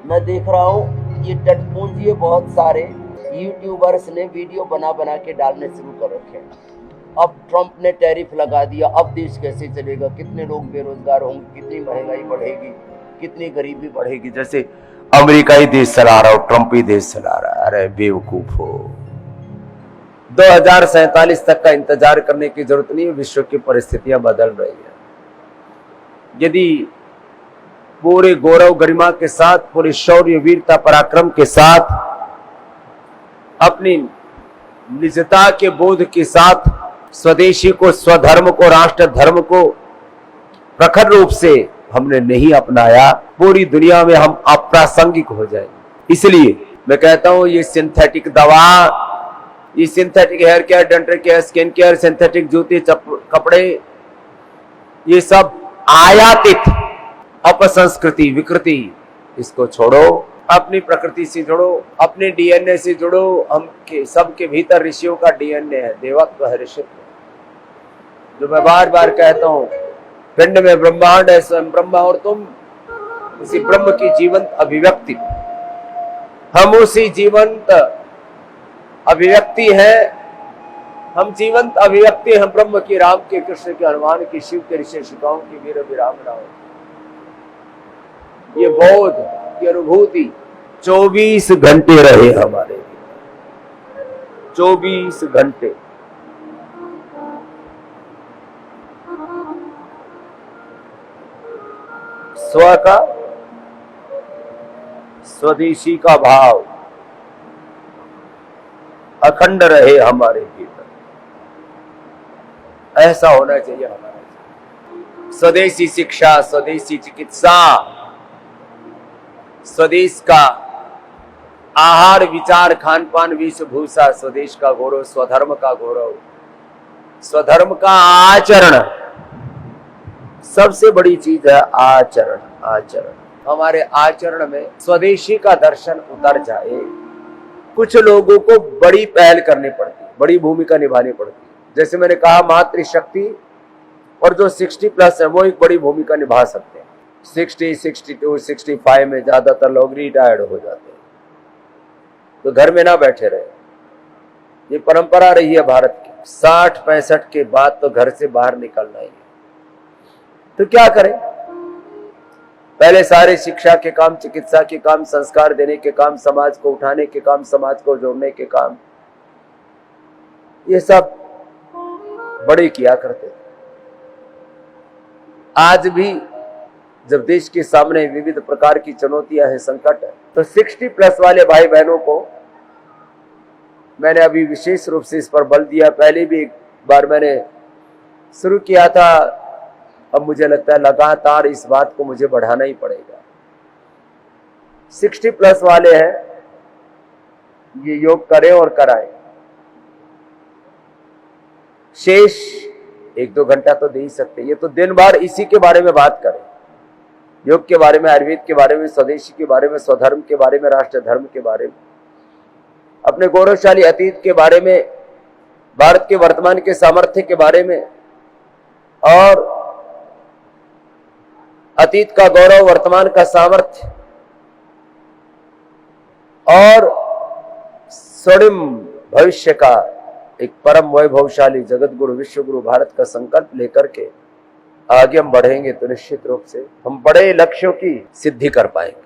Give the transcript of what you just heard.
मैं देख रहा हूँ ये टटपूंजिए बहुत सारे यूट्यूबर्स ने वीडियो बना बना के डालने शुरू कर रखे हैं। अब ट्रंप ने टैरिफ लगा दिया, अब देश कैसे चलेगा, कितने लोग बेरोजगार होंगे, कितनी महंगाई बढ़ेगी, कितनी गरीबी बढ़ेगी। जैसे अमेरिका ही देश चला रहा हो, ट्रंप ही देश चला रहा है। अरे बेवकूफ हो, 2047 तक का इंतजार करने की जरूरत नहीं है। विश्व की परिस्थितियां बदल रही है। यदि पूरे गौरव गरिमा के साथ, पूरे शौर्य वीरता पराक्रम के साथ, अपनी निजता के बोध के साथ स्वदेशी को, स्वधर्म को, राष्ट्र धर्म को प्रखर रूप से हमने नहीं अपनाया, पूरी दुनिया में हम अप्रासंगिक हो जाएंगे। इसलिए मैं कहता हूं ये सिंथेटिक दवा, ये synthetic hair care, dental care, skin care, synthetic जूते कपड़े, ये सब आयातित अपसंस्कृति विकृति, इसको छोड़ो, अपनी प्रकृति से जुड़ो, अपने डीएनए से जुड़ो। हम के सबके भीतर ऋषियों का डीएनए है, देवत्व है, ऋषित्व। जो मैं बार बार कहता हूं, पिंड में ब्रह्मांड है, स्वयं ब्रह्मा और तुम उसी ब्रह्म की जीवंत अभिव्यक्ति। हम उसी जीवंत अभिव्यक्ति है, हम जीवंत अभिव्यक्ति हैं ब्रह्म की, राम के, कृष्ण के, हनुमान की, शिव के, ऋषि शिकाओं की, वीर विराम राम। ये बोध, ये अनुभूति 24 घंटे रहे हमारे, 24 घंटे। स्व का, स्वदेशी का भाव अखंड रहे हमारे भीतर, ऐसा होना चाहिए हमारा। स्वदेशी शिक्षा, स्वदेशी चिकित्सा, स्वदेश का आहार विचार खान पान वेशभूषा, स्वदेश का गौरव, स्वधर्म का गौरव, स्वधर्म का आचरण। सबसे बड़ी चीज है आचरण। आचरण, हमारे आचरण में स्वदेशी का दर्शन उतर जाए। कुछ लोगों को बड़ी पहल करनी पड़ती, बड़ी भूमिका निभानी पड़ती। जैसे मैंने कहा, मातृशक्ति और जो 60+ है वो एक बड़ी भूमिका निभा सकते हैं। 60, 62, 65 में ज्यादातर लोग रिटायर्ड हो जाते हैं, तो घर में ना बैठे रहे। ये परंपरा रही है भारत की, 60-65 के बाद तो घर से बाहर निकलना ही है। तो क्या करें? पहले सारे शिक्षा के काम, चिकित्सा के काम, संस्कार देने के काम, समाज को उठाने के काम, समाज को जोड़ने के काम, ये सब बड़े किया करते। आज भी जब देश के सामने विविध प्रकार की चुनौतियां हैं, संकट है, तो 60+ वाले भाई बहनों को मैंने अभी विशेष रूप से इस पर बल दिया। पहले भी एक बार मैंने शुरू किया था, अब मुझे लगता है लगातार इस बात को मुझे बढ़ाना ही पड़ेगा। 60+ वाले हैं, ये योग करें और कराएं। शेष 1-2 घंटा तो दे ही सकते, ये तो दिन भर इसी के बारे में बात करें, योग के बारे में, आयुर्वेद के बारे में, स्वदेशी के बारे में, स्वधर्म के बारे में, राष्ट्र धर्म के बारे में, अपने गौरवशाली अतीत के बारे में, भारत के वर्तमान के सामर्थ्य के बारे में, और अतीत का गौरव, वर्तमान का सामर्थ्य, और स्वर्णिम भविष्य का एक परम वैभवशाली जगत गुरु, विश्व गुरु भारत का संकल्प लेकर के आगे हम बढ़ेंगे तो निश्चित रूप से हम बड़े लक्ष्यों की सिद्धि कर पाएंगे।